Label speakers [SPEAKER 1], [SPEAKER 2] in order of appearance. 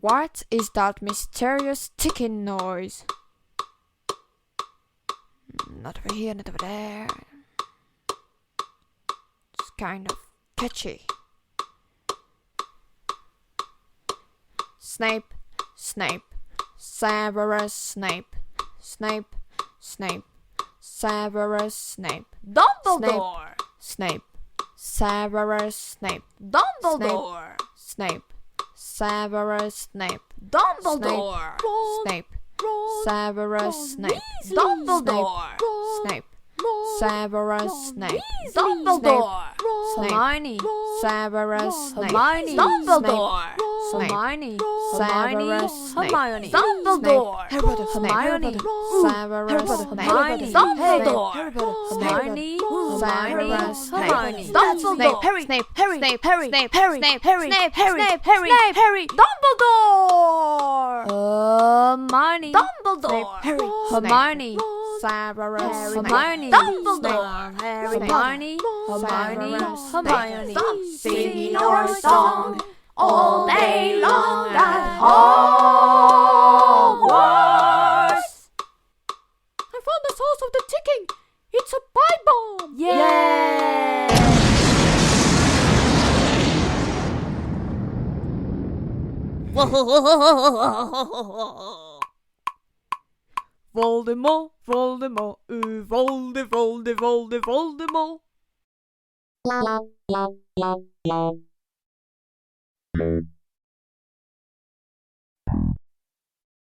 [SPEAKER 1] What is that mysterious ticking noise? Not over here, not over there. It's kind of catchy. Snape, Snape, Severus Snape, Snape, Snape, Severus Snape,
[SPEAKER 2] Dumbledore!
[SPEAKER 1] Snape, Severus Snape,
[SPEAKER 2] Dumbledore!
[SPEAKER 1] Snape, Severus Snape,
[SPEAKER 2] Dumbledore!
[SPEAKER 1] Snape, Severus Snape,
[SPEAKER 2] Dumbledore!
[SPEAKER 1] Snape, Severus Snape,
[SPEAKER 2] Dumbledore!
[SPEAKER 1] Hermione, Severus Snape,
[SPEAKER 2] Hermione, Dumbledore!
[SPEAKER 1] Hermione,
[SPEAKER 2] Hermione,
[SPEAKER 1] Severus Snape,
[SPEAKER 2] Hermione, Dumbledore!
[SPEAKER 1] Hermione, Severus Snape,
[SPEAKER 2] Hermione, Dumbledore! Hermione,
[SPEAKER 1] Severus Snape,
[SPEAKER 2] Hermione, Dumbledore!
[SPEAKER 1] Harry,
[SPEAKER 2] Snape,
[SPEAKER 1] Harry,
[SPEAKER 2] Snape,
[SPEAKER 1] Harry,
[SPEAKER 2] Snape,
[SPEAKER 1] Harry,
[SPEAKER 2] Snape,
[SPEAKER 1] Harry,
[SPEAKER 2] Snape,
[SPEAKER 1] Harry,
[SPEAKER 2] Snape,
[SPEAKER 1] Harry,
[SPEAKER 2] Snape,
[SPEAKER 1] Harry,
[SPEAKER 2] Dumbledore!
[SPEAKER 1] Hermione,
[SPEAKER 2] Dumbledore!
[SPEAKER 1] Harry,
[SPEAKER 2] Hermione,
[SPEAKER 1] Severus Snape,
[SPEAKER 2] Hermione, Dumbledore! Hermione, Hermione, Hermione, singing our song all day long at Hogwarts.
[SPEAKER 1] I found the source of the ticking. It's a pipe bomb.
[SPEAKER 2] Yay!
[SPEAKER 1] Voldemort, Voldemort, Voldemort.
[SPEAKER 3] La la la la la.